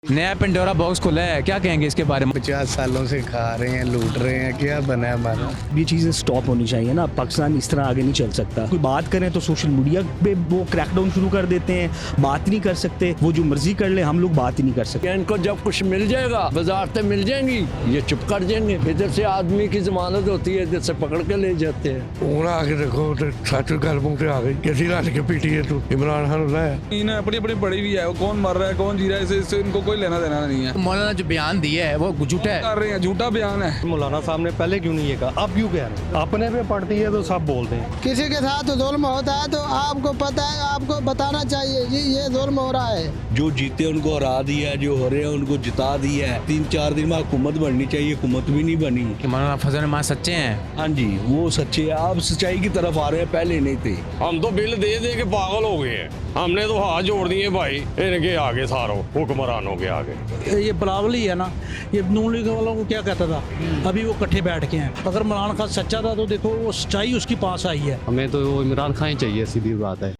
नया पिंडोरा बॉक्स खुला है, क्या कहेंगे इसके बारे में? 50 सालों से खा रहे हैं, लूट रहे हैं, क्या बना है हमारा। ये चीज़ें स्टॉप होनी चाहिए ना। पाकिस्तान इस तरह आगे नहीं चल सकता। कोई बात करें तो सोशल मीडिया पे वो क्रैकडाउन शुरू कर देते हैं, बात नहीं कर सकते, वो जो मर्जी कर ले, हम लोग बात ही नहीं कर सकते। इनको जब कुछ मिल जाएगा, वजारतें मिल जाएंगी, ये चुप कर जाएंगे। इधर से आदमी की जमानत होती है, इधर से पकड़ के ले जाते हैं। आगे देखो तो सच गल मुंह आ गई, कैसी लाश के पीटी है तू इमरान खान लाया। इन्हें अपनी अपनी बड़ी भी है, वो कौन मर रहा है कौन जी रहा है, इससे इनको कोई लेना देना नहीं है। मौलाना जो बयान दिया है वो झूठा है, कर रहे हैं, झूठा बयान है। मौलाना साहब ने पहले क्यों नहीं ये कहा, अब क्यों कह रहे हैं? अपने पे पड़ती है तो सब बोलते हैं। किसी के साथ जुल्म होता है तो आपको पता है, आपको बताना चाहिए जी ये जुल्म हो रहा है। जो जीते उनको हरा दिया है, जो हो रहे हैं उनको जिता दिया है। 3-4 दिन में हुकूमत बननी चाहिए, हुकूमत भी नहीं बनी। मौलाना फजल रहमान सच्चे हैं? हाँ जी, वो सच्चे हैं। आप सच्चाई की तरफ आ रहे हैं, पहले नहीं थे। हम तो बिल दे दे के पागल हो गए हैं। हमने तो हाथ जोड़ दिए भाई, इनके आगे सारो हुक्मरानों के आगे। ये बिलावल ही है ना, ये नून लीग वालों को क्या कहता था, अभी वो इकट्ठे बैठ के हैं। अगर मौलाना खान सच्चा था तो देखो वो सच्चाई उसके पास आई है। हमें तो इमरान खान ही चाहिए, सीधी बात है।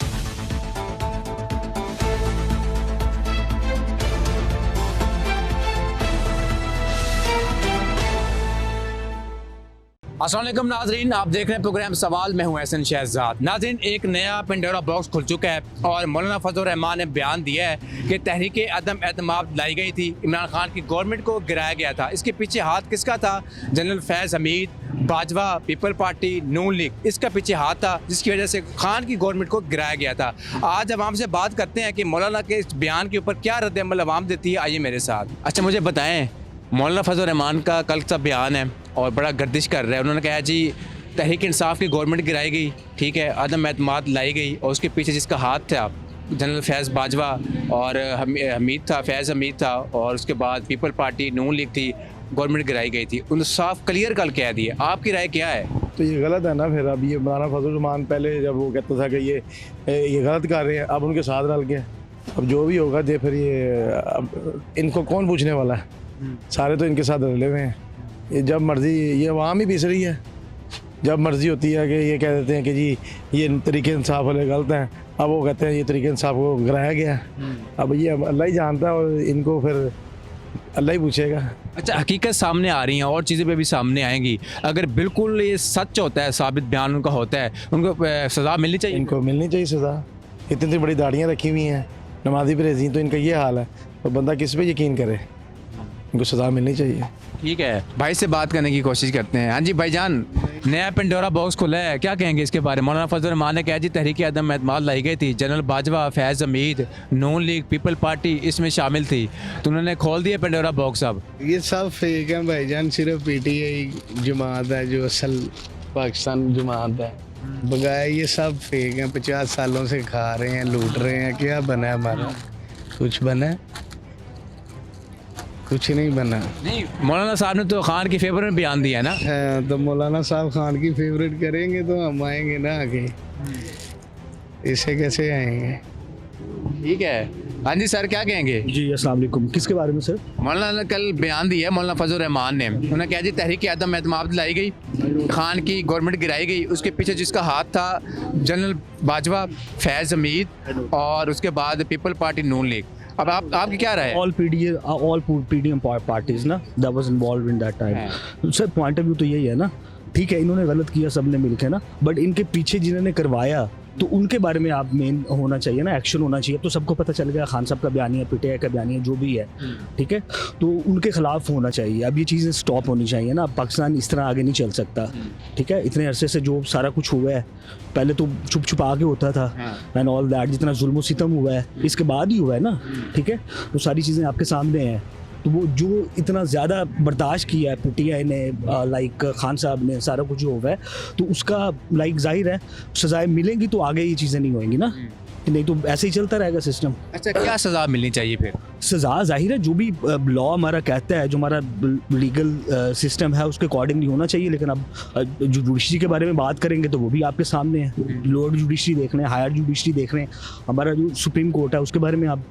अस्सलाम वालेकुम नाजरीन, आप देख रहे हैं प्रोग्राम सवाल। मैं हूं एहसन शहजाद। नाजरीन, एक नया पिंडोरा बॉक्स खुल चुका है और मौलाना फजल रहमान ने बयान दिया है कि तहरीक अदम एतमाद लाई गई थी, इमरान खान की गवर्नमेंट को गिराया गया था। इसके पीछे हाथ किसका था? जनरल फैज़ हमीद, बाजवा, पीपल पार्टी, नून लीग, इसका पीछे हाथ था जिसकी वजह से खान की गवर्नमेंट को गिराया गया था। आज हम आपसे बात करते हैं कि मौलाना के इस बयान के ऊपर क्या रद्द-ए-अमल अवाम देती है। आइए मेरे साथ। अच्छा, मुझे बताएं, मौलाना फजल रहमान का कल का बयान है और बड़ा गर्दिश कर रहा है। उन्होंने कहा जी तहरीक इंसाफ की गवर्नमेंट गिराई गई, ठीक है, अदम एतमाद लाई गई और उसके पीछे जिसका हाथ था जनरल फैज़ बाजवा और हमीद था, फैज़ हमीद था, और उसके बाद पीपल पार्टी, नून लीग थी, गवर्नमेंट गिराई गई थी। उन्होंने साफ क्लियर कल कह दिया। आपकी राय क्या है? तो ये गलत है ना। फिर अब ये मौलाना फजल रहमान पहले जब वो कहता था कि ये गलत कर रहे हैं, अब उनके साथ डाल के अब जो भी होगा जे फिर ये अब इनको कौन पूछने वाला है? सारे तो इनके साथ रले हुए हैं। ये जब मर्जी ये अवाम ही पीस रही है। जब मर्जी होती है कि ये कह देते हैं कि जी ये तरीके इंसाफ वाले गलत हैं, अब वो कहते हैं ये तरीके इंसाफ को गिराया गया। अब ये अल्लाह ही जानता है और इनको फिर अल्लाह ही पूछेगा। अच्छा, हकीकत सामने आ रही हैं और चीज़ें पे भी सामने आएंगी। अगर बिल्कुल ये सच होता है, साबित बयान उनका होता है, उनको सज़ा मिलनी चाहिए। इनको मिलनी चाहिए सज़ा। इतनी बड़ी दाढ़ियाँ रखी हुई हैं, नमाजी परहेजी, तो इनका ये हाल है तो बंदा किस पे यकीन करे? इनको सज़ा मिलनी चाहिए। ठीक है, भाई से बात करने की कोशिश करते हैं। हाँ जी भाईजान, नया पिंडोरा बॉक्स खुला है, क्या कहेंगे इसके बारे में? मौलाना फजल रहमान ने कहा जी तहरीक अदम एतमाद लाई गई थी, जनरल बाजवा, फैज़ हमीद, नून लीग, पीपल पार्टी इसमें शामिल थी, तो उन्होंने खोल दिया पिंडोरा बॉक्स। अब ये सब फेक है भाईजान, सिर्फ PTI जमात है जो असल पाकिस्तान जमात है। बगैर ये सब फेक हैं, 50 सालों से खा रहे हैं, लूट रहे हैं, क्या बना है हमारा? कुछ बना है? कुछ नहीं बना। नहीं, मौलाना साहब ने तो खान की फेवर में बयान दिया है ना। हाँ, तो मौलाना साहब खान की फेवरेट करेंगे तो हम आएंगे ना आगे, इससे कैसे आएंगे? ठीक है। हाँ जी सर, क्या कहेंगे? जी अस्सलाम वालेकुम। किसके बारे में सर? मौलाना ने कल बयान दिया है, मौलाना फजल रहमान ने। उन्होंने कहा जी तहरीक अदम एतमाद लाई गई, खान की गवर्नमेंट गिराई गई, उसके पीछे जिसका हाथ था जनरल बाजवा, फैज़ हमीद और उसके बाद पीपल पार्टी, नून लीग। अब आपकी क्या राय है? ऑल PDM पार्टीज ना that was involved in that time. Sir point of view तो यही है ना, ठीक है इन्होंने गलत किया सबने मिलकर ना, बट इनके पीछे जिन्होंने करवाया तो उनके बारे में आप मेन होना चाहिए ना, एक्शन होना चाहिए। तो सबको पता चल गया खान साहब का बयानिया, PTI का बयानिया, जो भी है, ठीक है, तो उनके खिलाफ होना चाहिए। अब ये चीज़ें स्टॉप होनी चाहिए ना। पाकिस्तान इस तरह आगे नहीं चल सकता, ठीक है। इतने अरसे से जो सारा कुछ हुआ है, पहले तो छुप छुपा के होता था एंड ऑल दैट, जितना जुल्म सितम हुआ है इसके बाद ही हुआ है ना, ठीक है। तो सारी चीज़ें आपके सामने हैं। तो वो जो इतना ज़्यादा बर्दाश्त किया है PTI ने, लाइक खान साहब ने, सारा कुछ जो हुआ है, तो उसका लाइक जाहिर है सज़ाएं मिलेंगी तो आगे ये चीज़ें नहीं होंगी ना, नहीं तो ऐसे ही चलता रहेगा सिस्टम। अच्छा, क्या सज़ा मिलनी चाहिए फिर? सज़ा जाहिर है जो भी लॉ हमारा कहता है, जो हमारा लीगल सिस्टम है उसके अकॉर्डिंगली होना चाहिए। लेकिन अब जो जुडिशरी के बारे में बात करेंगे तो वो भी आपके सामने है। लोअर जुडिशरी देख लें, हायर जुडिशरी देख लें, हमारा जो सुप्रीम कोर्ट है उसके बारे में आप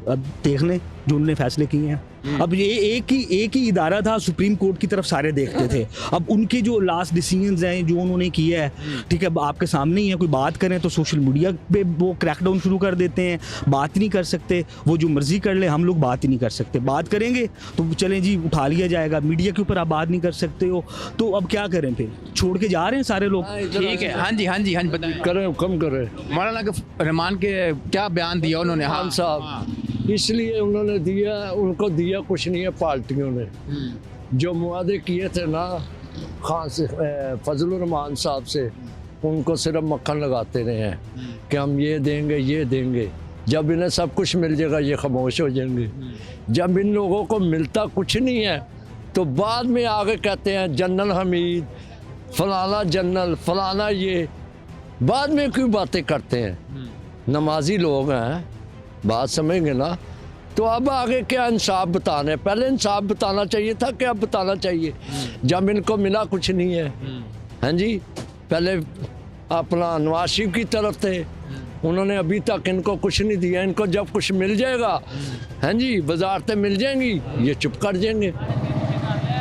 देख लें, जो उन्होंने फैसले किए हैं। अब ये एक ही इदारा था, सुप्रीम कोर्ट की तरफ सारे देखते थे। अब उनके जो लास्ट डिसीजंस हैं जो उन्होंने किया है, ठीक है, अब आपके सामने ही है। कोई बात करें तो सोशल मीडिया पे वो क्रैकडाउन शुरू कर देते हैं, बात नहीं कर सकते। वो जो मर्जी कर ले, हम लोग बात ही नहीं कर सकते। बात करेंगे तो चलें जी उठा लिया जाएगा। मीडिया के ऊपर आप बात नहीं कर सकते हो, तो अब क्या करें? फिर छोड़ के जा रहे हैं सारे लोग। ठीक है, हाँ जी बताएं। करें कम करें। मौलाना रहमान के क्या बयान दिया उन्होंने? हाँ खान साहब इसलिए उन्होंने दिया, उनको दिया कुछ नहीं है पार्टियों ने। जो मुआदे किए थे ना खान से, फजलुर रहमान साहब से, उनको सिर्फ मक्खन लगाते रहे हैं कि हम ये देंगे। जब इन्हें सब कुछ मिल जाएगा ये खामोश हो जाएंगे। जब इन लोगों को मिलता कुछ नहीं है तो बाद में आगे कहते हैं जनरल हमीद, फलाना जनरल, फलाना ये, बाद में क्यों बातें करते हैं? नमाजी लोग हैं, बात समझेंगे ना। तो अब आगे क्या इंसाफ बताना है? पहले इंसाफ बताना चाहिए था कि अब बताना चाहिए जब इनको मिला कुछ नहीं है। हाँ जी, पहले अपना नवाज शरीफ की तरफ थे, उन्होंने अभी तक इनको कुछ नहीं दिया। इनको जब कुछ मिल जाएगा, हाँ जी, वजारतें मिल जाएंगी, ये चुप कर जाएंगे।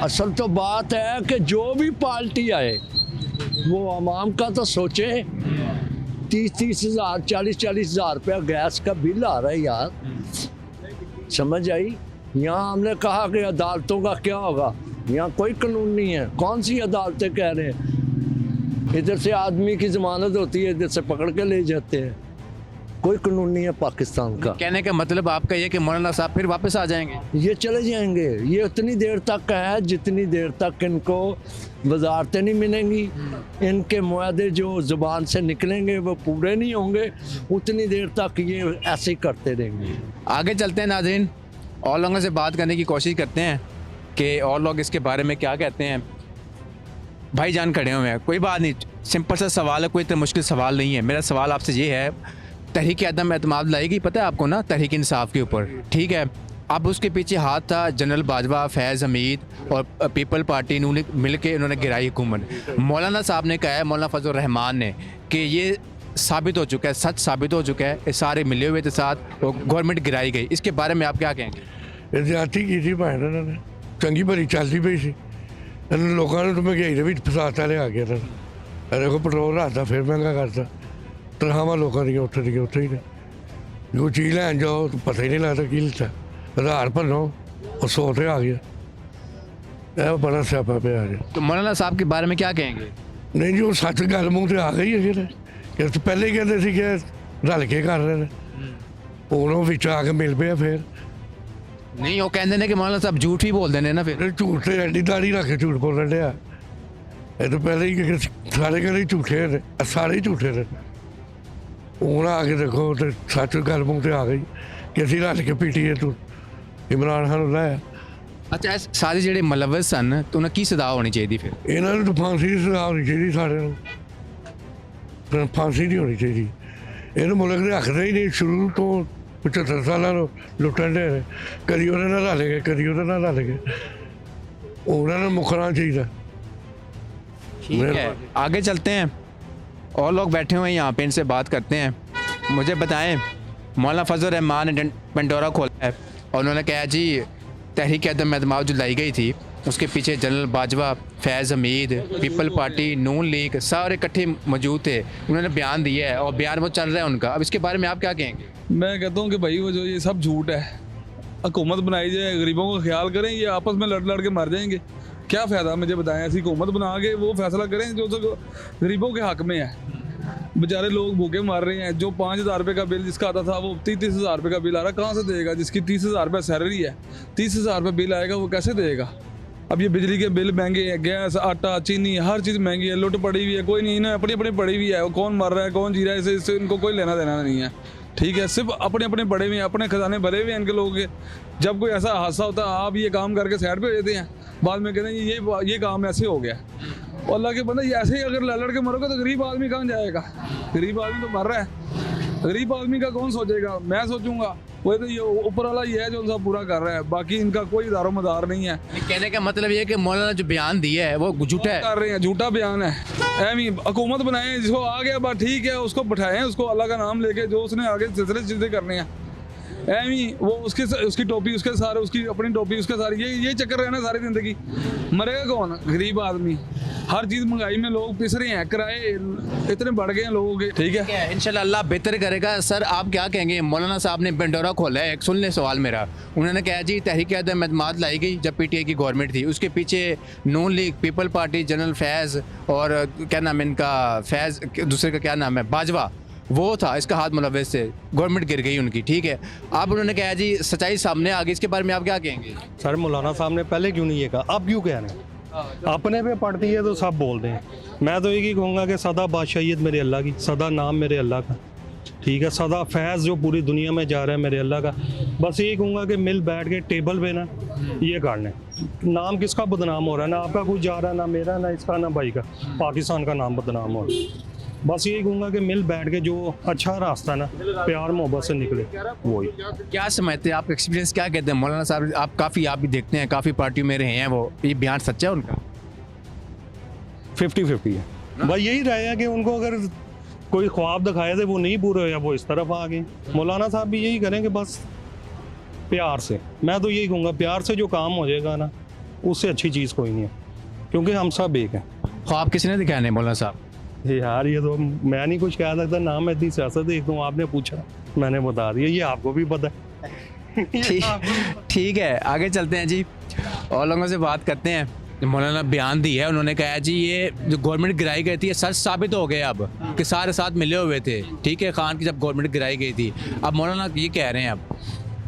असल तो बात है कि जो भी पार्टी आए वो आवाम का तो सोचे। 30-30 हज़ार, 40-40 हज़ार रुपया गैस का बिल आ रहा है यार, समझ आई? यहाँ हमने कहा कि अदालतों का क्या होगा, यहाँ कोई कानून नहीं है। कौन सी अदालतें कह रहे हैं? इधर से आदमी की जमानत होती है, इधर से पकड़ के ले जाते हैं। कोई कानून नहीं है पाकिस्तान का। कहने का मतलब आपका ये कि मौलाना साहब फिर वापस आ जाएंगे? ये चले जाएंगे। ये उतनी देर तक है जितनी देर तक इनको वजारतें नहीं मिलेंगी, इनके मुआदे जो ज़ुबान से निकलेंगे वो पूरे नहीं होंगे, उतनी देर तक ये ऐसे ही करते रहेंगे। आगे चलते हैं नाज़रीन, और लोगों से बात करने की कोशिश करते हैं कि और लोग इसके बारे में क्या कहते हैं। भाईजान खड़े हुए हैं, कोई बात नहीं, सिंपल सा सवाल है, कोई इतना मुश्किल सवाल नहीं है। मेरा सवाल आपसे ये है, तहरीक अदम एतमाद लाएगी, पता है आपको ना, तहरीक इंसाफ के ऊपर, ठीक है। अब उसके पीछे हाथ था जनरल बाजवा, फैज़ हमीद और पीपल पार्टी इन्होंने मिल के उन्होंने गिराई हुकूमत। मौलाना साहब ने कहा है, मौलाना फजल रहमान ने, कि ये साबित हो चुका है, सच साबित हो चुका है, ये सारे मिले हुए थे साथ और गवर्नमेंट गिराई गई। इसके बारे में आप क्या कहेंगे? ज्यादती की थी भैन उन्होंने, चंगी भली चलती पई सी, लोगों ने तो महंगाई के भी फसाता लिया गया था। देखो पेट्रोल राता फिर महंगा करता, तनखावां लोगों दी उत्थे ही ने, जो चीज़ लैन जाओ तो पता ही नहीं लगता की लिता, आधार भरो और 100 ते आ गया। यह बड़ा स्यापा पे आ गया। तो मौलाना साहब के बारे में क्या कहेंगे? नहीं जी, वो सच गल मूँह ते आ गई है फिर। कि पहले ही कहते थे कि रल के कर रहे हैं, उन्होंने विच आके मिल पे फिर नहीं, वो कहते हैं कि मौलाना साहब झूठ ही बोल देने ना। फिर झूठ से एडी दाढ़ी रख के झूठ बोलन दिया। ये तो पहले ही सारे कहते झूठे ने, सारे ही झूठे ने। हूँ आके देखो तो सच गल मूँह ते आ गई कि असीं रल के पीटीए तू इमरान खान लाया। अच्छा, सारे ਜਿਹੜੇ ਮੁਲਵਸ ਸਨ तो उन्हें की सज़ा होनी चाहिए? फिर ਇਹਨਾਂ ਨੂੰ फांसी ਦੀ सज़ा होनी चाहिए, सारे ਨੂੰ फांसी नहीं होनी चाहिए। ਇਹਨੂੰ ਮੁਲਕ ਦੇ ਰੱਖਦੇ ਹੀ ਨਹੀਂ, ਸ਼ੁਰੂ ਤੋਂ 75 ਸਾਲਾਂ ਨੂੰ ਲੁੱਟਣ ਦੇ ਨੇ, ਕਦੀ ਉਹਦੇ ਨਾਲ ਰਲ ਗਏ, ਕਦੀ ਉਹਦੇ ਨਾਲ ਰਲ ਗਏ। ਉਹਨਾਂ ਨੂੰ ਮੁਕਰਨਾ ਚਾਹੀਦਾ। ठीक है, आगे चलते हैं, और लोग बैठे हुए हैं यहाँ पे, इनसे बात करते हैं। मुझे बताएं, मौलाना फजल रहमान ने पंडोरा खोला है और उन्होंने कहा जी तहरीक अदम एतमाद जो लाई गई थी उसके पीछे जनरल बाजवा, फैज़ हमीद, पीपल पार्टी, नून लीग सारे इकट्ठे मौजूद थे। उन्होंने बयान दिया है और बयान वो चल रहा है उनका। अब इसके बारे में आप क्या कहेंगे? मैं कहता हूँ कि भाई वो जो ये सब झूठ है, हुकूमत बनाई जाए, गरीबों का ख्याल करें, ये आपस में लड़ लड़ के मर जाएंगे। क्या फ़ायदा? मुझे बताएं, ऐसी हुकूमत बना के वो फैसला करें जो तो गरीबों के हक़ में है। बेचारे लोग भूखे मर रहे हैं। जो 5,000 रुपये का बिल जिसका आता था वो 30-30 हज़ार रुपये का बिल आ रहा, कहाँ से देगा? जिसकी 30,000 रुपये सैलरी है, 30,000 रुपये बिल आएगा, वो कैसे देगा? अब ये बिजली के बिल महंगे हैं, गैस, आटा, चीनी, हर चीज़ महंगी है, लुट पड़ी हुई है। कोई नहीं, इन्हें अपनी अपनी पड़ी हुई है, वो कौन मर रहा है कौन जी रहा है इससे इनको कोई लेना देना नहीं है। ठीक है, सिर्फ अपने अपने बड़े हुए हैं, अपने खजाने भरे हुए हैं इनके लोगों के। जब कोई ऐसा हादसा होता है आप ये काम करके साइड पे हो जाते हैं, बाद में कहते हैं ये काम ऐसे हो गया। और अल्लाह के बंदे ऐसे ही अगर लड़ के मरोगे तो गरीब आदमी कहाँ जाएगा? गरीब आदमी तो मर रहा है, गरीब आदमी का कौन सोचेगा? मैं सोचूंगा, वो तो ये ऊपर वाला ये है जो सब पूरा कर रहा है, बाकी इनका कोई दारो मदार नहीं है। कहने का मतलब ये है कि मौलाना जो बयान दिया है वो झूठा है, कर रहे हैं, झूठा बयान है। एम हुकूमत बनाए, जिसको आ गया बात ठीक है, उसको बैठाएं, उसको अल्लाह का नाम लेके जो उसने आगे सिलसिले चीज़ें करने हैं। एवी वो उसकी टोपी उसके सारे, उसकी अपनी टोपी उसके सारे, ये चक्कर रहना सारी जिंदगी। मरेगा कौन? गरीब आदमी। हर चीज़ महंगाई में लोग पिस रहे हैं, किराए इतने बढ़ गए हैं लोगों के। ठीक है, इंशाल्लाह अल्लाह बेहतर करेगा। सर आप क्या कहेंगे? मौलाना साहब ने पेंडोरा खोला है, एक सुन ले सवाल मेरा। उन्होंने कहा जी तहरीक अदम एतमाद लाई गई जब पीटीआई की गवर्नमेंट थी, उसके पीछे नून लीग, पीपल पार्टी, जनरल फैज़ और क्या नाम है इनका, फैज़ दूसरे का क्या नाम है, बाजवा, वो था, इसका हाथ मुलव्वस से गवर्नमेंट गिर गई उनकी। ठीक है, अब उन्होंने कहा जी सच्चाई सामने आ गई, इसके बारे में आप क्या कहेंगे? सर मौलाना साहब ने पहले क्यों नहीं ये कहा, अब क्यों कह रहे हैं? अपने पे पड़ती है तो सब बोल दें। मैं तो एक ही कहूँगा कि सदा बादशाहियत मेरे अल्लाह की, सदा नाम मेरे अल्लाह का। ठीक है, सदा फैज़ जो पूरी दुनिया में जा रहा है मेरे अल्लाह का। बस यही कहूँगा कि मिल बैठ के टेबल पे ना ये कर लें। नाम किसका बदनाम हो रहा है? ना आपका कुछ जा रहा है, ना मेरा, ना इसका, ना भाई का। पाकिस्तान का नाम बदनाम हो रहा है। बस यही कहूँगा कि मिल बैठ के जो अच्छा रास्ता ना प्यार मोहब्बत से निकले वही। क्या समझते हैं आप, एक्सपीरियंस क्या कहते हैं मौलाना साहब? आप भी देखते हैं, काफ़ी पार्टियों में रहे हैं, वो ये बयान सच्चा है उनका? 50-50 है भाई। यही रहा है कि उनको अगर कोई ख्वाब दिखाए थे वो नहीं पूरे हुए, वो इस तरफ आ गए। मौलाना साहब भी यही करेंगे, बस प्यार से। मैं तो यही कहूँगा प्यार से जो काम हो जाएगा ना, उससे अच्छी चीज़ कोई नहीं है, क्योंकि हम सब एक हैं। ख्वाब किसने दिखाए हैं मौलाना साहब? यार ये तो मैं नहीं कुछ कह सकता, ना मैं इतनी सियासत देखता हूँ। आपने पूछा मैंने बता दिया, ये आपको भी पता है। ठीक है, आगे चलते हैं जी और लोगों से बात करते हैं। मौलाना बयान दी है, उन्होंने कहा जी ये जो गवर्नमेंट गिराई गई थी ये सच साबित हो गए अब कि सारे साथ मिले हुए थे। ठीक है, खान की जब गवर्नमेंट गिराई गई थी, अब मौलाना ये कह रहे हैं अब।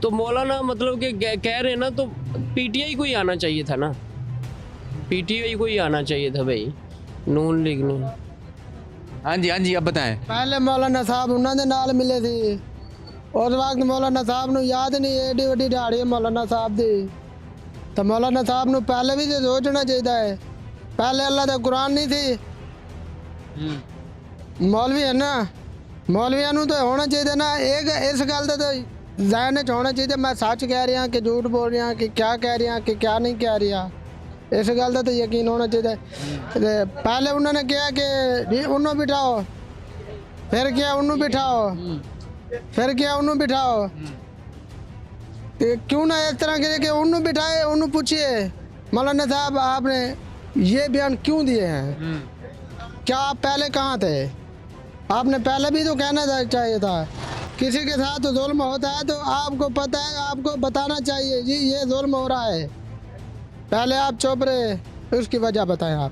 तो मौलाना मतलब कि कह रहे हैं ना, तो पीटीआई को ही आना चाहिए था ना, पीटीआई को ही आना चाहिए था भाई, नून लीग ने। हाँ जी, अब बताएं। पहले मौलाना साहब उन्होंने नाल मिले थे, उस वक्त मौलाना साहब ਨੂੰ याद नहीं एडी वड्डी दिहाड़ी है मौलाना साहब दी। तो मौलाना साहब ਨੂੰ पहले भी सोचना चाहिए है, पहले अल्लाह का कुरान नहीं थी। मौलवी है ना, मौलवियों ਨੂੰ तो होना चाहिए ना, एक इस गल का तो ज़हन च होना चाहिए मैं सच कह रहा कि झूठ बोल रहा, कि क्या कह रहा कि क्या नहीं कह रहा। इस गल का तो यकीन होना चाहिए। पहले उन्होंने कहा कि उन्होंने बिठाओ, फिर क्या उन्होंने बिठाओ, फिर क्या उन्होंने बिठाओ। क्यों ना इस तरह के उन्होंने बिठाए, उन्होंने पूछिए मौलाना साहब आपने ये बयान क्यों दिए हैं, क्या आप पहले कहाँ थे? आपने पहले भी तो कहना चाहिए था। किसी के साथ जुल्म होता है तो आपको पता है, आपको बताना चाहिए जी ये जुल्म हो रहा है। पहले आप चुप रहे, उसकी वजह बताएं आप।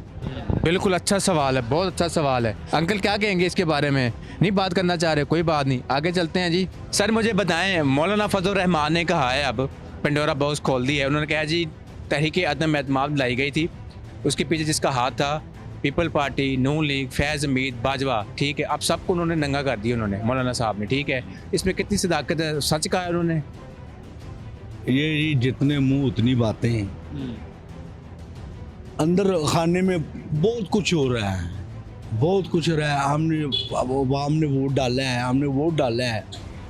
बिल्कुल, अच्छा सवाल है, बहुत अच्छा सवाल है। अंकल क्या कहेंगे इसके बारे में? नहीं बात करना चाह रहे, कोई बात नहीं, आगे चलते हैं जी। सर मुझे बताएं, मौलाना फजल रहमान ने कहा है अब पेंडोरा बॉक्स खोल दी है। उन्होंने कहा जी तहरीक अदम एतमाद लाई गई थी, उसके पीछे जिसका हाथ था पीपल पार्टी, नून लीग, फैज़ हमीद, बाजवा। ठीक है, अब सबको उन्होंने नंगा कर दिया उन्होंने, मौलाना साहब ने। ठीक है, इसमें कितनी सदाकत है? सच कहा है उन्होंने? ये जितने मुंह उतनी बातें। अंदर खाने में बहुत कुछ हो रहा है, बहुत कुछ हो रहा है। हमने वोट डाला है, हमने वोट डाला है,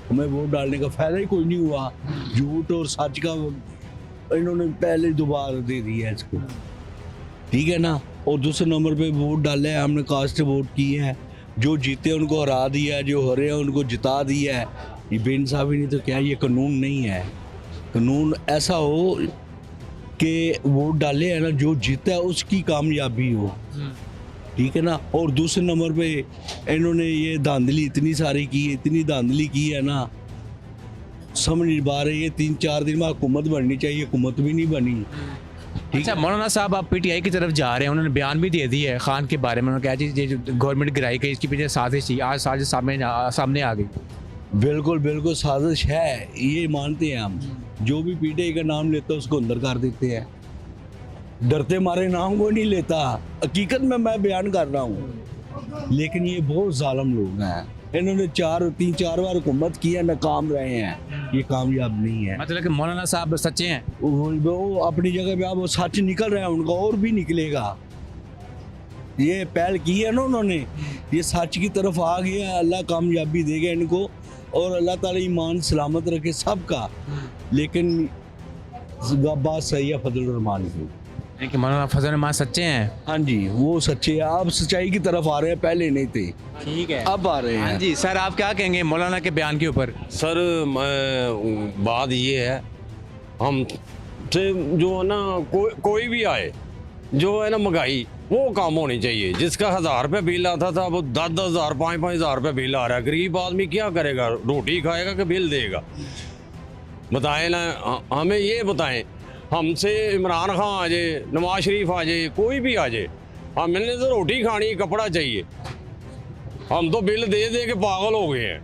हमें वोट डालने का फ़ायदा ही कोई नहीं हुआ। झूठ और सच का इन्होंने पहले दोबारा दे दिया है इसको। ठीक है ना, और दूसरे नंबर पे वोट डाला है, हमने कास्ट से वोट किए हैं, जो जीते उनको हरा दिया है, जो हरे हैं उनको जिता दिया है। ये बेइंसाफ़ी नहीं तो क्या, ये कानून नहीं है। कानून ऐसा हो कि वोट डाले है ना, जो जीता है उसकी कामयाबी हो। ठीक है ना, और दूसरे नंबर पे इन्होंने ये धांधली इतनी सारी की, इतनी धांधली की है ना, समझ नहीं पा रहे। ये 3-4 दिन में हुकूमत बननी चाहिए, हुकूमत भी नहीं बनी। अच्छा मौलाना साहब आप पीटीआई की तरफ जा रहे हैं, उन्होंने बयान भी दे दिया है खान के बारे में। उन्होंने कहा जी ये जो गवर्नमेंट गिराई गई इसके पीछे साजिश थी, आज साजिश सामने आ गई। बिल्कुल बिल्कुल साजिश है, ये मानते हैं हम। जो भी पीटीआई का नाम लेता है उसको अंदर कर देते हैं, डरते मारे नाम को नहीं लेता। हकीकत में मैं बयान कर रहा हूँ, लेकिन ये बहुत जालिम लोग हैं। इन्होंने 3-4 बार हुकूमत की है, नाकाम रहे हैं, ये कामयाब नहीं है। मतलब कि मौलाना साहब सच्चे हैं, वो अपनी जगह पे, अब सच निकल रहा है उनका, और भी निकलेगा। ये पहल की है ना उन्होंने, ये सच की तरफ आ गया, अल्लाह कामयाबी देगा इनको, और अल्लाह ताला ईमान सलामत रखे सबका। लेकिन बात सही है फजल रहमान की। कि मौलाना फजल रहमान सच्चे हैं? हाँ जी, वो सच्चे हैं। आप सच्चाई की तरफ आ रहे हैं, पहले नहीं थे, ठीक है, अब आ रहे हाँ हैं। जी सर, आप क्या कहेंगे मौलाना के बयान के ऊपर? सर बात ये है, हम से जो है ना कोई भी आए, जो है ना महंगाई वो कम होनी चाहिए। जिसका 1000 रुपये बिल आता था वो 10-10 हज़ार 5-5 हज़ार रुपये बिल आ रहा है। गरीब आदमी क्या करेगा, रोटी खाएगा कि बिल देगा? बताएं ना, हमें ये बताएं। हमसे इमरान खान आ जाए, नवाज शरीफ आ जाए, कोई भी आ जाए, हमने तो रोटी खानी, कपड़ा चाहिए। हम तो बिल दे दे के पागल हो गए हैं।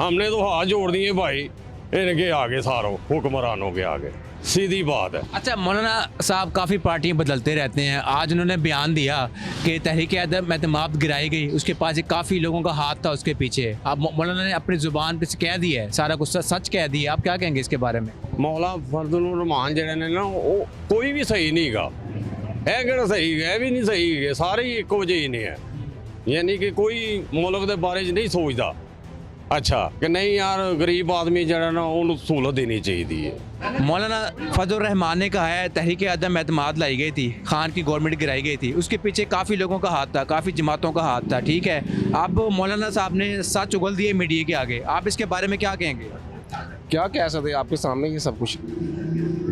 हमने तो हाथ जोड़ दिए भाई इनके आगे, सारों हुक्मरानों के आगे, सीधी बात है। अच्छा मौलाना साहब, काफ़ी पार्टियां बदलते रहते हैं। आज उन्होंने बयान दिया कि तहरीक अदम एतमाद गिराई गई, उसके पास काफ़ी लोगों का हाथ था उसके पीछे। अब मौलाना ने अपनी ज़ुबान पे से कह दिया है, सारा कुछ सच कह दिया। आप क्या कहेंगे इसके बारे में? मौला फजल रहमान जड़े ने ना, वो कोई भी सही नहीं गा है, कि सही है भी नहीं सही है, सारे ही एक वजह ही नहीं है। यानी कि कोई मुल्क के बारे नहीं सोचता अच्छा कि नहीं यार गरीब आदमी जरा ना उन्हें सहूलत देनी चाहिए थी। मौलाना फजल रहमान ने कहा है तहरीक अदम एतमाद लाई गई थी, खान की गवर्नमेंट गिराई गई थी, उसके पीछे काफ़ी लोगों का हाथ था, काफ़ी जमातों का हाथ था, ठीक है। अब मौलाना साहब ने सच उगल दिए मीडिया के आगे, आप इसके बारे में क्या कहेंगे? क्या कह सकते हैं, आपके सामने ही है सब कुछ,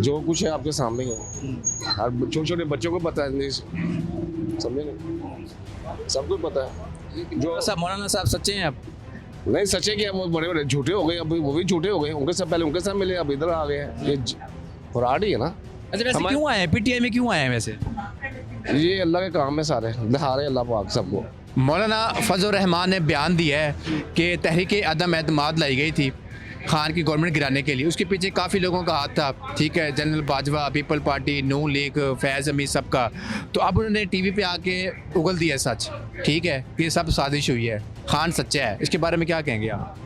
जो कुछ है आपके सामने ही है। हर छोटे छोटे बच्चों को पता है, समझे नहीं, सब कुछ पता है। जो सब मौलाना साहब सच्चे हैं? अब नहीं सच्चे कि वो बड़े बड़े झूठे हो गए, अब वो भी झूठे हो गए। उनके साथ पहले उनके साथ मिले, अब इधर आ गए हैं। ये फ्रॉड ही है ना। अच्छा वैसे क्यों आए हैं, पीटीआई में क्यों आए हैं वैसे? ये अल्लाह के काम है, सारे दिखा रहे अल्लाह पाक सबको। मौलाना फजल रहमान ने बयान दिया है कि तहरीक अदम एतमाद लाई गई थी खान की गवर्नमेंट गिराने के लिए, उसके पीछे काफ़ी लोगों का हाथ था, ठीक है। जनरल बाजवा, पीपल पार्टी, नून लीग, फैज़ अमीर, सबका। तो अब उन्होंने टीवी पे आके उगल दिया सच, ठीक है, कि ये सब साजिश हुई है, खान सच्चा है। इसके बारे में क्या कहेंगे आप?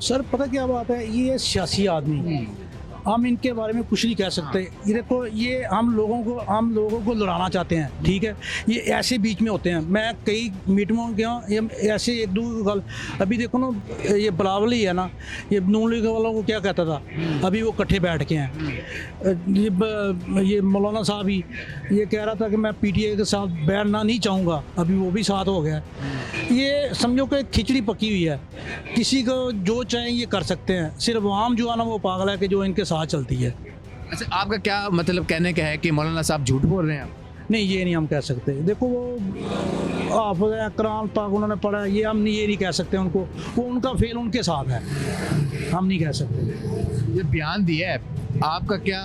सर पता क्या बात है, ये सियासी आदमी, हम इनके बारे में कुछ नहीं कह सकते। ये देखो, ये हम लोगों को लड़ाना चाहते हैं, ठीक है। ये ऐसे बीच में होते हैं। मैं कई मीटिंगों में गया, ये ऐसे एक दो गल, अभी देखो ना, ये बिलावल ही है ना, ये नून लीग वालों को क्या कहता था, अभी वो इकट्ठे बैठ के हैं। ये मौलाना साहब ही ये कह रहा था कि मैं पीटीआई के साथ बैठना नहीं चाहूँगा, अभी वो भी साथ हो गया। ये समझो कि खिचड़ी पकी हुई है, किसी को जो चाहे ये कर सकते हैं। सिर्फ आम जो है ना वो पागल है कि जो इनके साथ चलती है। अच्छा आपका क्या मतलब कहने का है कि मौलाना साहब झूठ बोल रहे हैं? नहीं, ये नहीं हम कह सकते। देखो वो हाफ़िज़ कुरान पाक उन्होंने पढ़ा, ये हम नहीं, ये नहीं कह सकते उनको, वो उनका फेल उनके साथ है, हम नहीं कह सकते। ये बयान दिया है, आपका क्या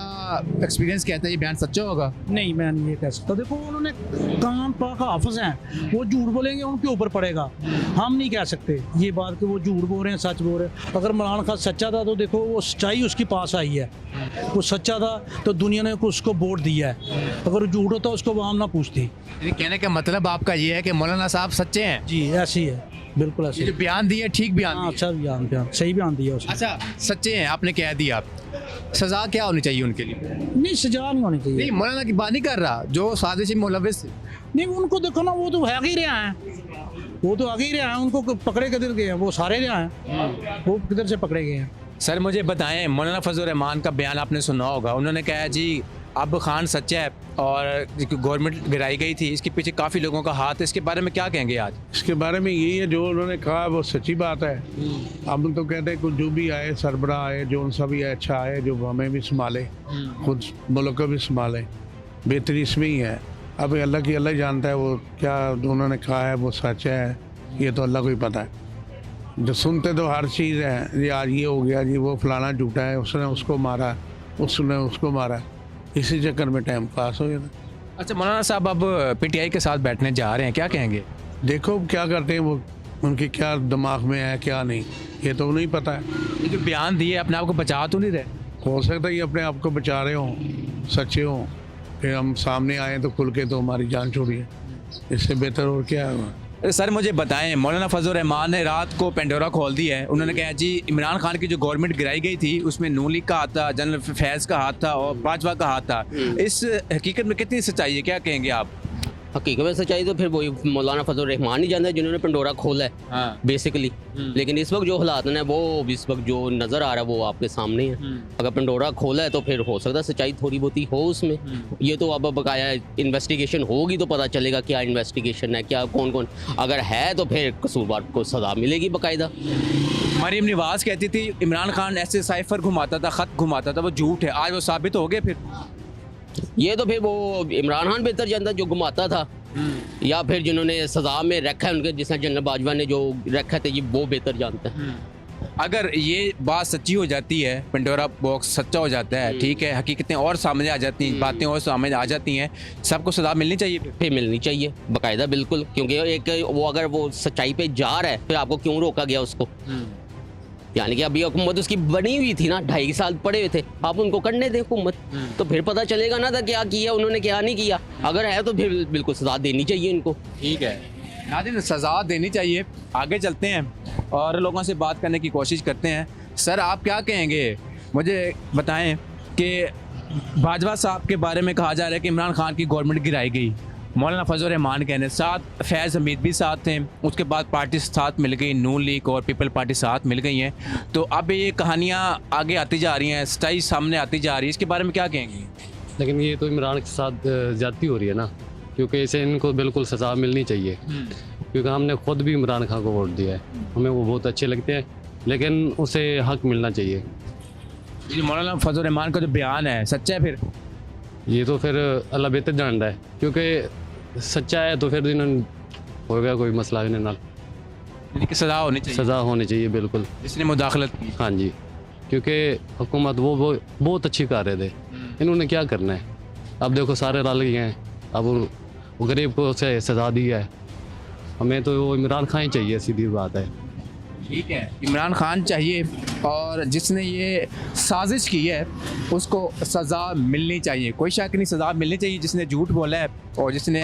एक्सपीरियंस कहता है ये बयान सच्चा होगा? नहीं, मैं नहीं ये कह सकता। देखो उन्होंने कुरान पाक हाफ़िज़ हैं, वो झूठ बोलेंगे उनके ऊपर पड़ेगा, हम नहीं कह सकते ये बात कि वो झूठ बोल रहे हैं सच बोल रहे हैं। अगर मौलाना खान सच्चा था तो देखो वो सच्चाई उसके पास आई है, वो सच्चा था तो दुनिया ने उसको वोट दिया है। अगर झूठ होता उसको आवाम ना पूछती। ये कहने का मतलब आपका ये है कि मौलाना साहब सच्चे हैं? जी ऐसी है, बिल्कुल ऐसी। ये बयान दिया ठीक बयान दिया? अच्छा बयान सही बयान दिया उसने। अच्छा सच्चे हैं, आपने कह दिया, आप सजा क्या होनी चाहिए उनके लिए? नहीं, सजा नहीं होनी चाहिए। नहीं, मौलाना की बात नहीं कर रहा, जो साजिश मुलविस। नहीं, उनको देखो ना, वो तो आगे ही रहा है, वो तो आगे ही रहा है। उनको पकड़े किधर गए हैं? वो सारे रहा हैं, वो किधर से पकड़े गए हैं? सर मुझे बताएं, मौलाना फजल रहमान का बयान आपने सुना होगा, उन्होंने कहा जी अब खान सच्चा है और गवर्नमेंट गिराई गई थी, इसके पीछे काफ़ी लोगों का हाथ है। इसके बारे में क्या कहेंगे आज? इसके बारे में यही है जो उन्होंने कहा वो सच्ची बात है। हम तो कहते हैं कुछ जो भी आए, सरबराह आए, जो उनसा भी अच्छा आए, जो हमें भी संभाले, खुद मुल्क को भी संभाले, बेहतरी इसमें ही है। अब अल्लाह की अल्लाह ही जानता है वो क्या उन्होंने कहा है वो सच है, ये तो अल्लाह को ही पता है। जो सुनते तो हर चीज़ है, ये आज ये हो गया जी, वो फलाना झूठा है, उसने उसको मारा, उसने उसको मारा, इसी चक्कर में टाइम पास हो जाता। अच्छा मौलाना साहब अब पीटीआई के साथ बैठने जा रहे हैं, क्या कहेंगे? देखो क्या करते हैं वो, उनके क्या दिमाग में है क्या नहीं, ये तो नहीं पता है। ये जो बयान दिए अपने आप को बचा तो नहीं रहे? हो सकता है ये अपने आप को बचा रहे हों, सच्चे हों, फिर हम सामने आए तो खुल के तो हमारी जान छोड़िए, इससे बेहतर और क्या है? सर मुझे बताएं, मौलाना फजल रहमान ने रात को पेंडोरा खोल दी है। उन्होंने कहा जी इमरान खान की जो गवर्नमेंट गिराई गई थी उसमें नून लीग का हाथ था, जनरल फैज़ का हाथ था और बाजवा का हाथ था। इस हकीकत में कितनी सच्चाई है, क्या कहेंगे आप? हकीकत में सच्चाई तो फिर वही मौलाना फजल रहमान ही जानता है जिन्होंने पंडोरा खोला है हाँ। बेसिकली। लेकिन इस वक्त जो हालात हैं वो इस वक्त जो नज़र आ रहा है वो आपके सामने है। अगर पंडोरा खोला है तो फिर हो सकता है सच्चाई थोड़ी बहुत ही हो उसमें। ये तो अब बकाया इन्वेस्टिगेशन होगी तो पता चलेगा क्या इन्वेस्टिगेशन है, क्या कौन कौन, अगर है तो फिर कसूरवार को सज़ा मिलेगी बाकायदा। मरीम नवाज कहती थी इमरान खान ऐसे साइफर घुमाता था, ख़त घुमाता था, वो झूठ है। आज वो साबित हो गए फिर। ये तो फिर वो इमरान खान बेहतर जानता जो घुमाता था, या फिर जिन्होंने सजा में रखा है उनके, जिसने जनरल बाजवा ने जो रखा था, ये वो बेहतर जानता है। अगर ये बात सच्ची हो जाती है, पंडोरा बॉक्स सच्चा हो जाता है, ठीक है, हकीकतें और सामने आ जाती हैं, बातें और सामने आ जाती हैं, सबको सजा मिलनी चाहिए फिर मिलनी चाहिए बाकायदा, बिल्कुल। क्योंकि एक वो अगर वो सच्चाई पे जा रहा है फिर आपको क्यों रोका गया उसको? यानी कि अभी हुकूमत उसकी बनी हुई थी ना, 2.5 साल पड़े हुए थे, आप उनको करने दें हुकूमत, तो फिर पता चलेगा ना था क्या किया उन्होंने क्या नहीं किया। अगर है तो फिर बिल्कुल सजा देनी चाहिए इनको। ठीक है नाज़रीन, सज़ा देनी चाहिए। आगे चलते हैं और लोगों से बात करने की कोशिश करते हैं। सर आप क्या कहेंगे, मुझे बताएं कि बाजवा साहब के बारे में कहा जा रहा है कि इमरान खान की गवर्नमेंट गिराई गई, मौलाना फजल रहमान कहने, साथ फैज़ हमीद भी साथ थे, उसके बाद पार्टी साथ मिल गई, नून लीग और पीपल पार्टी साथ मिल गई हैं। तो अब ये कहानियाँ आगे आती जा रही हैं, सच्चाई सामने आती जा रही है, इसके बारे में क्या कहेंगे? लेकिन ये तो इमरान के साथ ज़्यादती हो रही है ना, क्योंकि इसे इनको बिल्कुल सज़ा मिलनी चाहिए। क्योंकि हमने खुद भी इमरान खान को वोट दिया है, हमें वो बहुत अच्छे लगते हैं, लेकिन उसे हक मिलना चाहिए। ये मौलाना फजल रहमान का जो बयान है सच्चा है? फिर ये तो फिर अल्लाह बेहतर जानता है, क्योंकि सच्चा है तो फिर इन्होंने होगा कोई मसला इन्हें ना, सज़ा होनी चाहिए। सज़ा होनी चाहिए बिल्कुल, जिसने मुदाखलत की। हाँ जी, क्योंकि हुकूमत वो बहुत अच्छी कर रहे थे, इन्होंने क्या करना है? अब देखो सारे रल गए हैं, अब वो गरीब को उसे सज़ा दी है, हमें तो वो इमरान खान ही चाहिए, सीधी बात है। ठीक है, इमरान खान चाहिए, और जिसने ये साजिश की है उसको सज़ा मिलनी चाहिए, कोई शक नहीं, सज़ा मिलनी चाहिए जिसने झूठ बोला है और जिसने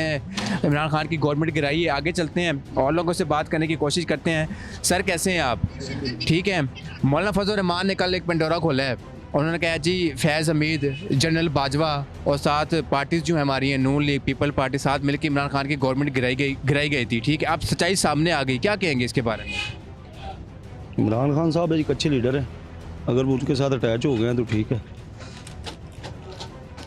इमरान खान की गवर्नमेंट गिराई है। आगे चलते हैं और लोगों से बात करने की कोशिश करते हैं। सर कैसे हैं आप? ठीक है, मौलाना फजल रहमान ने कल एक पंडोरा खोला है, उन्होंने कहा जी फैज़ हमीद, जनरल बाजवा और साथ पार्टीज़ जो हमारी हैं, नून लीग, पीपल पार्टी, साथ मिलकर इमरान खान की गवर्नमेंट गिराई गई थी। ठीक है, अब सच्चाई सामने आ गई, क्या कहेंगे इसके बारे में? इमरान खान साहब एक अच्छे लीडर हैं, अगर वो उनके साथ अटैच हो गए हैं तो ठीक है,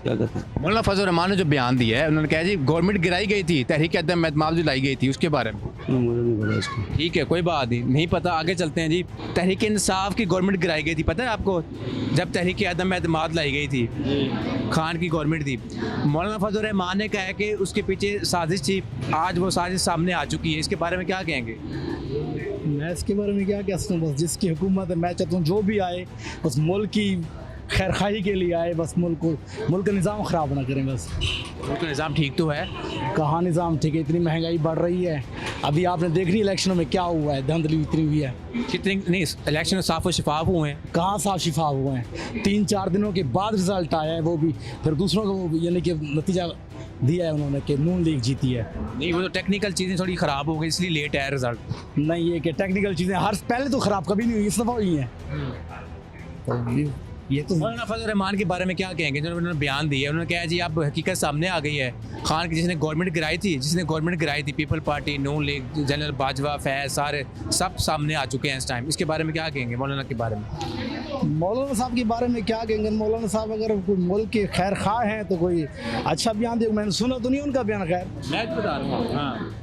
क्या कहते हैं। मौलाना फजल रहमान ने जो बयान दिया है, उन्होंने कहा जी गवर्नमेंट गिराई गई थी, तहरीक अदम एतमाद जो लाई गई थी, उसके बारे में मुझे नहीं पता इसको। ठीक है, कोई बात नहीं पता। आगे चलते हैं जी। तहरीक इंसाफ की गवर्नमेंट गिराई गई थी, पता है आपको? जब तहरीक अदम एतमाद लाई गई थी, खान की गवर्नमेंट थी, मौलाना फजल रहमान ने कहा है कि उसके पीछे साजिश थी, आज वो साजिश सामने आ चुकी है, इसके बारे में क्या कहेंगे? मैं इसके बारे में क्या कह सकता हूँ, बस जिसकी हुकूमत है, मैं चाहता हूँ जो भी आए बस मुल्क की खैर खाई के लिए आए, बस मुल्क का निज़ाम ख़राब ना करें। बस मुल्क का निज़ाम ठीक तो है, कहाँ निज़ाम ठीक है? इतनी महंगाई बढ़ रही है, अभी आपने देख रही इलेक्शनों में क्या हुआ है, धांधली इतनी हुई है। कितनी नहीं, इलेक्शन साफ और शफाफ हुए हैं, कहाँ साफ शिफाफ हुए हैं? 3-4 दिनों के बाद रिजल्ट आया है, वो भी फिर दूसरों को यानी कि नतीजा दिया है उन्होंने कि नून लीग जीती है। नहीं, वो तो टेक्निकल चीज़ें थोड़ी ख़राब हो गई इसलिए लेट आया रिजल्ट। नहीं, ये कि टेक्निकल चीज़ें हर पहले तो ख़राब कभी नहीं हुई, इस दफ़ा हुई हैं। तो ये तो मौलाना फजल रहमान के बारे में क्या कहेंगे? जो उन्होंने बयान दिया, उन्होंने कहा जी अब हकीकत सामने आ गई है, खान की जिसने गवर्नमेंट गिराई थी, पीपल पार्टी, नून लीग, जनरल बाजवा, फैज़, सारे सब सामने आ चुके हैं इस टाइम। इसके बारे में क्या कहेंगे मौलाना के बारे में? मौलाना साहब के बारे में क्या कहेंगे? मौलाना साहब अगर कोई मुल्क के खैर खा हैं तो कोई अच्छा बयान दे, मैंने सुना तो नहीं उनका बयान, खैर मैं बता रहा हूँ। हाँ,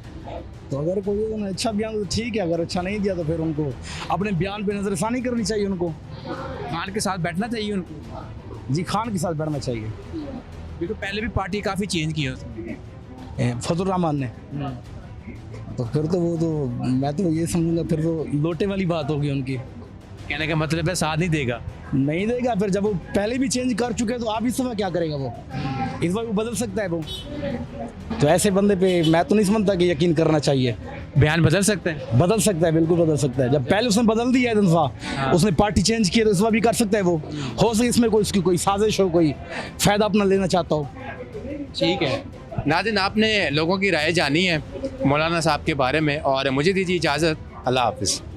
तो अगर कोई उन्होंने अच्छा बयान तो ठीक है, अगर अच्छा नहीं दिया तो फिर उनको अपने बयान पे नज़रसानी करनी चाहिए, उनको खान के साथ बैठना चाहिए उनको। जी, खान के साथ बैठना चाहिए, क्योंकि पहले भी पार्टी काफ़ी चेंज की है उसने, फजल रहमान ने। तो फिर तो वो तो मैं तो ये समझूंगा फिर तो लोटे वाली बात होगी उनकी। कहने का मतलब है साथ नहीं देगा। नहीं देगा, फिर जब वो पहले भी चेंज कर चुके हैं तो आप इस समय क्या करेगा? वो इस बार वो बदल सकता है वो, तो ऐसे बंदे पे मैं तो नहीं समझता कि यकीन करना चाहिए। बयान बदल सकते हैं? बदल सकता है, बिल्कुल बदल सकता है। जब पहले उसने बदल दिया है दफा, उसने पार्टी चेंज की है, तो इस बार भी कर सकता है वो। हो सके इसमें कोई उसकी कोई साजिश हो, कोई फ़ायदा अपना लेना चाहता हो। ठीक है नाज़रीन, आपने लोगों की राय जानी है मौलाना साहब के बारे में, और मुझे दीजिए इजाज़त। अल्लाह हाफ़िज़।